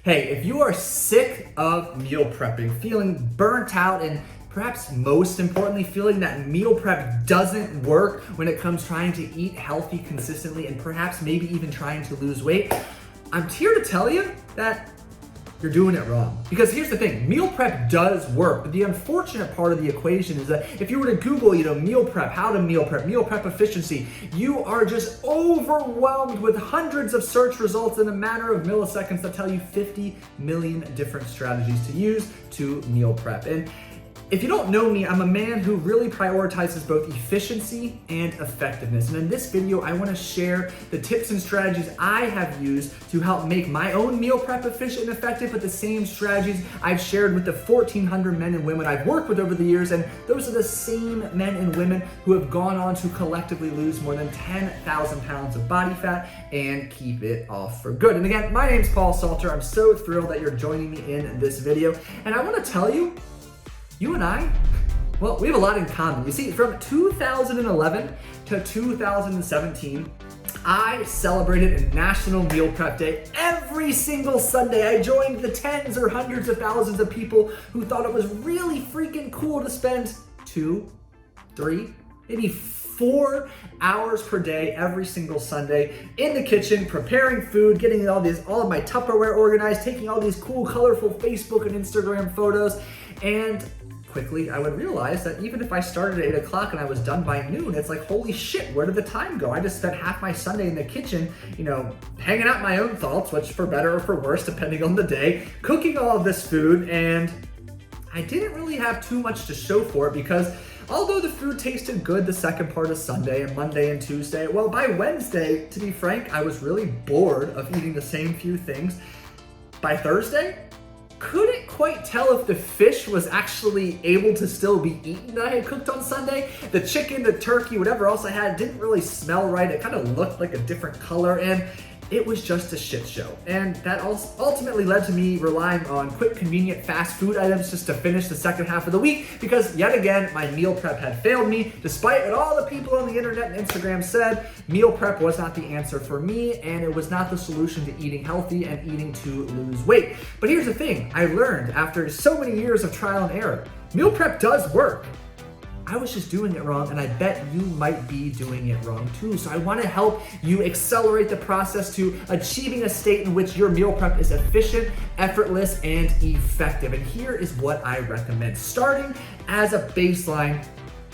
Hey, if you are sick of meal prepping, feeling burnt out, and perhaps most importantly, feeling that meal prep doesn't work when it comes trying to eat healthy consistently and perhaps maybe even trying to lose weight, I'm here to tell you that you're doing it wrong. Because here's the thing, meal prep does work, but the unfortunate part of the equation is that if you were to Google, meal prep, how to meal prep efficiency, you are just overwhelmed with hundreds of search results in a matter of milliseconds that tell you 50 million different strategies to use to meal prep. And if you don't know me, I'm a man who really prioritizes both efficiency and effectiveness. And in this video, I want to share the tips and strategies I have used to help make my own meal prep efficient and effective, but the same strategies I've shared with the 1,400 men and women I've worked with over the years. And those are the same men and women who have gone on to collectively lose more than 10,000 pounds of body fat and keep it off for good. And again, my name's Paul Salter. I'm so thrilled that you're joining me in this video. And I want to tell you, you and I, well, we have a lot in common. You see, from 2011 to 2017, I celebrated National Meal Prep Day every single Sunday. I joined the tens or hundreds of thousands of people who thought it was really freaking cool to spend 2, 3, maybe 4 hours per day every single Sunday in the kitchen, preparing food, getting all of my Tupperware organized, taking all these cool, colorful Facebook and Instagram photos, and quickly I would realize that even if I started at 8 o'clock and I was done by noon, it's like, holy shit, where did the time go? I just spent half my Sunday in the kitchen, hanging out my own thoughts, which for better or for worse, depending on the day, cooking all of this food, and I didn't really have too much to show for it because although the food tasted good the second part of Sunday and Monday and Tuesday, well, by Wednesday, to be frank, I was really bored of eating the same few things. By Thursday, couldn't quite tell if the fish was actually able to still be eaten that I had cooked on Sunday. The chicken, the turkey, whatever else I had didn't really smell right. It kind of looked like a different color, and it was just a shit show. And that ultimately led to me relying on quick, convenient, fast food items just to finish the second half of the week because yet again, my meal prep had failed me. Despite what all the people on the internet and Instagram said, meal prep was not the answer for me and it was not the solution to eating healthy and eating to lose weight. But here's the thing, I learned after so many years of trial and error, meal prep does work. I was just doing it wrong, and I bet you might be doing it wrong too. So I want to help you accelerate the process to achieving a state in which your meal prep is efficient, effortless, and effective. And here is what I recommend. Starting as a baseline,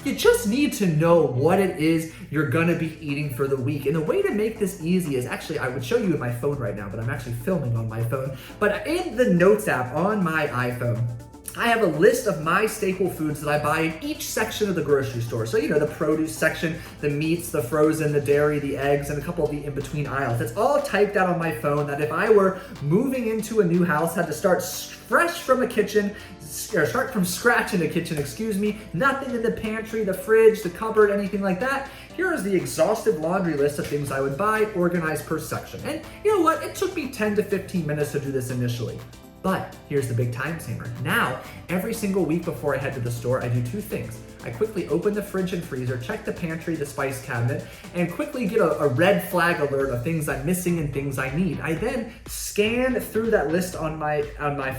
you just need to know what it is you're gonna be eating for the week. And the way to make this easy is actually, I would show you in my phone right now, but I'm actually filming on my phone. But in the Notes app on my iPhone, I have a list of my staple foods that I buy in each section of the grocery store. So, the produce section, the meats, the frozen, the dairy, the eggs, and a couple of the in-between aisles. It's all typed out on my phone that if I were moving into a new house, had to start fresh from a kitchen, or start from scratch in the kitchen, nothing in the pantry, the fridge, the cupboard, anything like that. Here is the exhaustive laundry list of things I would buy, organized per section. And you know what? It took me 10 to 15 minutes to do this initially. But here's the big time saver. Now, every single week before I head to the store, I do 2 things. I quickly open the fridge and freezer, check the pantry, the spice cabinet, and quickly get a red flag alert of things I'm missing and things I need. I then scan through that list on my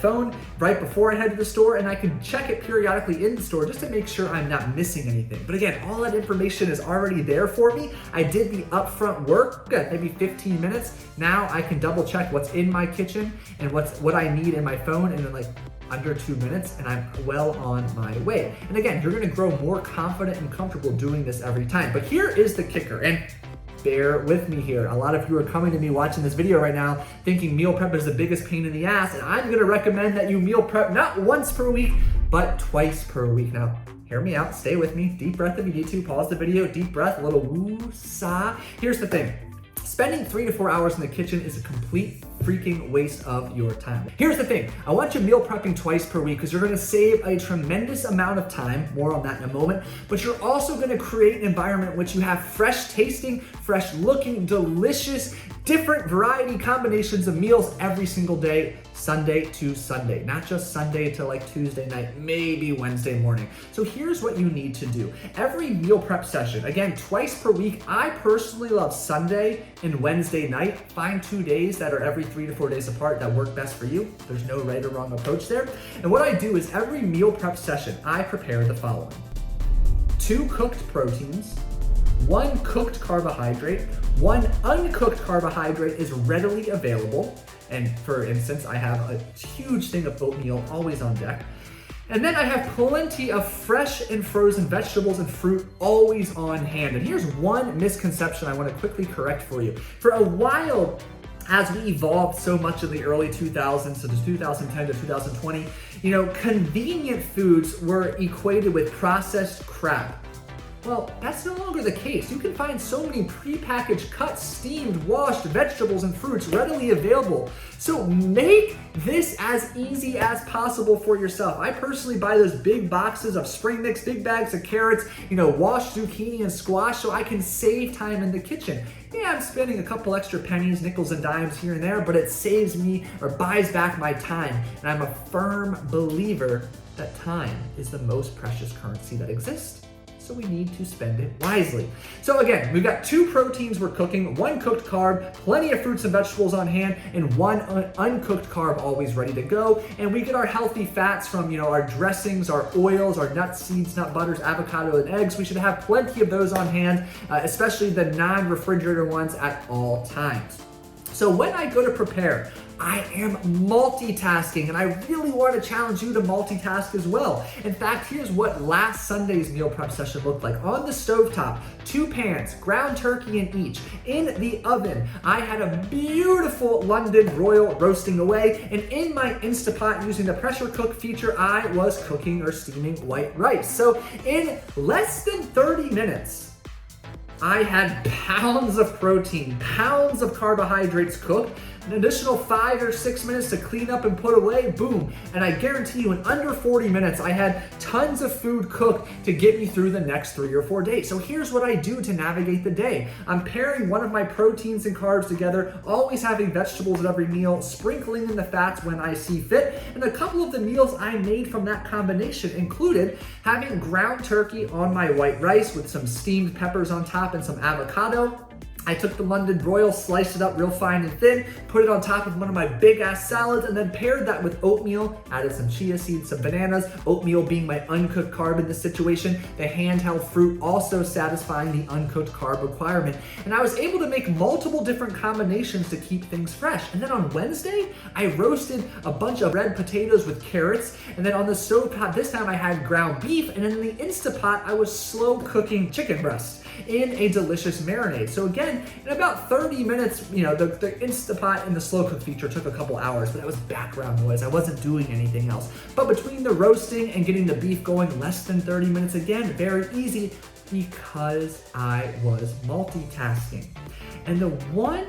phone right before I head to the store, and I can check it periodically in the store just to make sure I'm not missing anything. But again, all that information is already there for me. I did the upfront work, good, maybe 15 minutes. Now I can double check what's in my kitchen and what I need in my phone, and then under 2 minutes, and I'm well on my way. And again, you're gonna grow more confident and comfortable doing this every time. But here is the kicker, and bear with me here. A lot of you are coming to me watching this video right now thinking meal prep is the biggest pain in the ass, and I'm gonna recommend that you meal prep not once per week, but twice per week. Now, hear me out, stay with me. Deep breath if you need to, pause the video, deep breath, a little woo-saw. Here's the thing. Spending 3 to 4 hours in the kitchen is a complete freaking waste of your time. Here's the thing, I want you meal prepping twice per week because you're gonna save a tremendous amount of time, more on that in a moment, but you're also gonna create an environment in which you have fresh tasting, fresh looking, delicious different variety combinations of meals every single day, Sunday to Sunday, not just Sunday to like Tuesday night, maybe Wednesday morning. So here's what you need to do. Every meal prep session, again, twice per week. I personally love Sunday and Wednesday night. Find 2 days that are every 3 to 4 days apart that work best for you. There's no right or wrong approach there. And what I do is every meal prep session, I prepare the following: 2 cooked proteins, 1 cooked carbohydrate, 1 uncooked carbohydrate is readily available. And for instance, I have a huge thing of oatmeal always on deck. And then I have plenty of fresh and frozen vegetables and fruit always on hand. And here's one misconception I want to quickly correct for you. For a while, as we evolved so much in the early 2000s, so the 2010 to 2020, convenient foods were equated with processed crap. Well, that's no longer the case. You can find so many prepackaged, cut, steamed, washed vegetables and fruits readily available. So make this as easy as possible for yourself. I personally buy those big boxes of spring mix, big bags of carrots, washed zucchini and squash so I can save time in the kitchen. Yeah, I'm spending a couple extra pennies, nickels and dimes here and there, but it saves me or buys back my time. And I'm a firm believer that time is the most precious currency that exists. So we need to spend it wisely. So again, we've got 2 proteins we're cooking, 1 cooked carb, plenty of fruits and vegetables on hand, and 1 uncooked carb always ready to go. And we get our healthy fats from our dressings, our oils, our nuts, seeds, nut butters, avocado, and eggs. We should have plenty of those on hand, especially the non-refrigerator ones at all times. So when I go to prepare, I am multitasking, and I really want to challenge you to multitask as well. In fact, here's what last Sunday's meal prep session looked like. On the stovetop, 2 pans, ground turkey in each. In the oven, I had a beautiful London broil roasting away, and in my Instapot using the pressure cook feature, I was cooking or steaming white rice. So in less than 30 minutes, I had pounds of protein, pounds of carbohydrates cooked, an additional 5 or 6 minutes to clean up and put away, boom. And I guarantee you in under 40 minutes, I had tons of food cooked to get me through the next 3 or 4 days. So here's what I do to navigate the day. I'm pairing one of my proteins and carbs together, always having vegetables at every meal, sprinkling in the fats when I see fit. And a couple of the meals I made from that combination included having ground turkey on my white rice with some steamed peppers on top and some avocado. I took the London broil, sliced it up real fine and thin, put it on top of one of my big ass salads, and then paired that with oatmeal, added some chia seeds, some bananas, oatmeal being my uncooked carb in this situation, the handheld fruit also satisfying the uncooked carb requirement. And I was able to make multiple different combinations to keep things fresh. And then on Wednesday, I roasted a bunch of red potatoes with carrots, and then on the stovetop, this time I had ground beef, and then in the Instapot, I was slow cooking chicken breast in a delicious marinade. So again, in about 30 minutes, the Instapot and the slow cook feature took a couple hours, but that was background noise. I wasn't doing anything else. But between the roasting and getting the beef going, less than 30 minutes, again, very easy because I was multitasking. And the one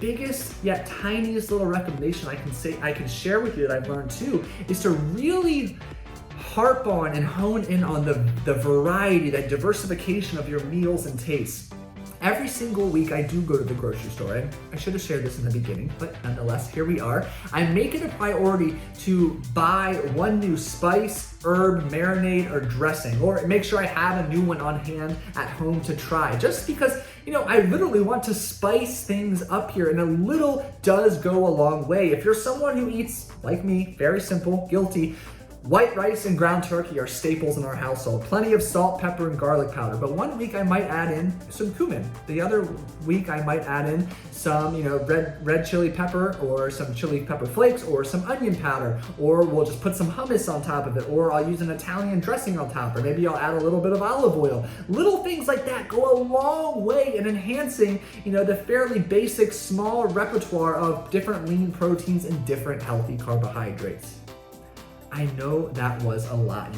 biggest yet tiniest little recommendation I can share with you that I've learned too is to really harp on and hone in on the variety, that diversification of your meals and tastes. Every single week I do go to the grocery store, and I should have shared this in the beginning, but nonetheless, here we are. I make it a priority to buy 1 new spice, herb, marinade, or dressing, or make sure I have a new one on hand at home to try, just because, I literally want to spice things up here, and a little does go a long way. If you're someone who eats, like me, very simple, guilty, white rice and ground turkey are staples in our household. Plenty of salt, pepper, and garlic powder. But one week I might add in some cumin. The other week I might add in some, red chili pepper, or some chili pepper flakes, or some onion powder, or we'll just put some hummus on top of it, or I'll use an Italian dressing on top, or maybe I'll add a little bit of olive oil. Little things like that go a long way in enhancing, the fairly basic, small repertoire of different lean proteins and different healthy carbohydrates. I know that was a lot.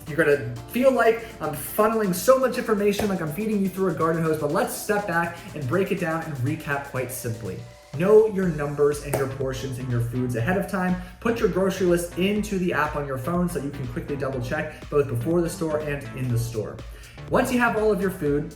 You're gonna feel like I'm funneling so much information, like I'm feeding you through a garden hose, but let's step back and break it down and recap quite simply. Know your numbers and your portions in your foods ahead of time. Put your grocery list into the app on your phone so you can quickly double check both before the store and in the store. Once you have all of your food,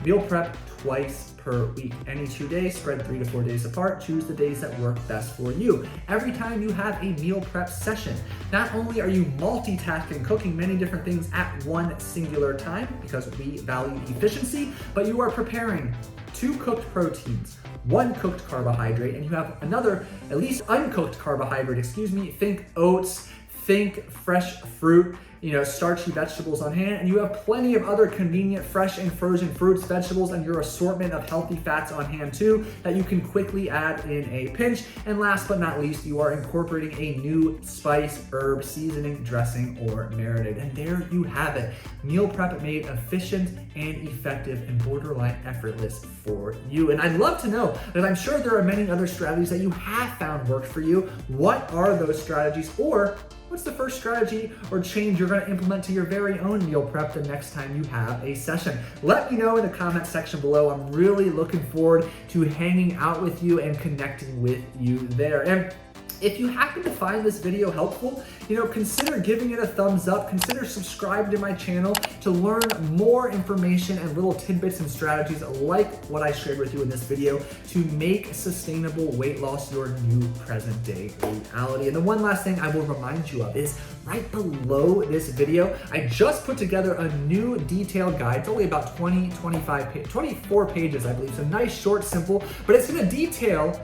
Meal prep twice per week. Any 2 days, spread 3 to 4 days apart. Choose the days that work best for you. Every time you have a meal prep session, not only are you multitasking, cooking many different things at one singular time, because we value efficiency, but you are preparing 2 cooked proteins, 1 cooked carbohydrate, and you have another, at least uncooked carbohydrate, think oats, think fresh fruit, starchy vegetables on hand, and you have plenty of other convenient fresh and frozen fruits, vegetables, and your assortment of healthy fats on hand too that you can quickly add in a pinch. And last but not least, you are incorporating a new spice, herb, seasoning, dressing, or marinade. And there you have it. Meal prep made efficient and effective and borderline effortless for you. And I'd love to know, because I'm sure there are many other strategies that you have found worked for you. What are those strategies, or what's the first strategy or change you're going to implement to your very own meal prep the next time you have a session? Let me know in the comment section below. I'm really looking forward to hanging out with you and connecting with you there. And if you happen to find this video helpful, consider giving it a thumbs up. Consider subscribing to my channel to learn more information and little tidbits and strategies like what I shared with you in this video to make sustainable weight loss your new present day reality. And the one last thing I will remind you of is right below this video, I just put together a new detailed guide. It's only about 24 pages, I believe. So nice, short, simple, but it's going to detail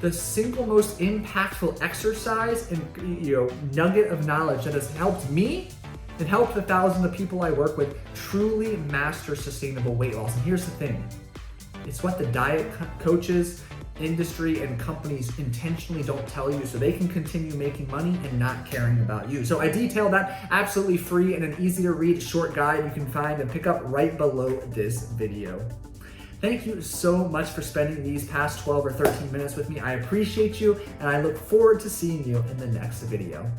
the single most impactful exercise and nugget of knowledge that has helped me and helped the thousands of people I work with truly master sustainable weight loss. And here's the thing, it's what the diet coaches, industry, and companies intentionally don't tell you so they can continue making money and not caring about you. So I detail that absolutely free in an easy to read short guide you can find and pick up right below this video. Thank you so much for spending these past 12 or 13 minutes with me. I appreciate you, and I look forward to seeing you in the next video.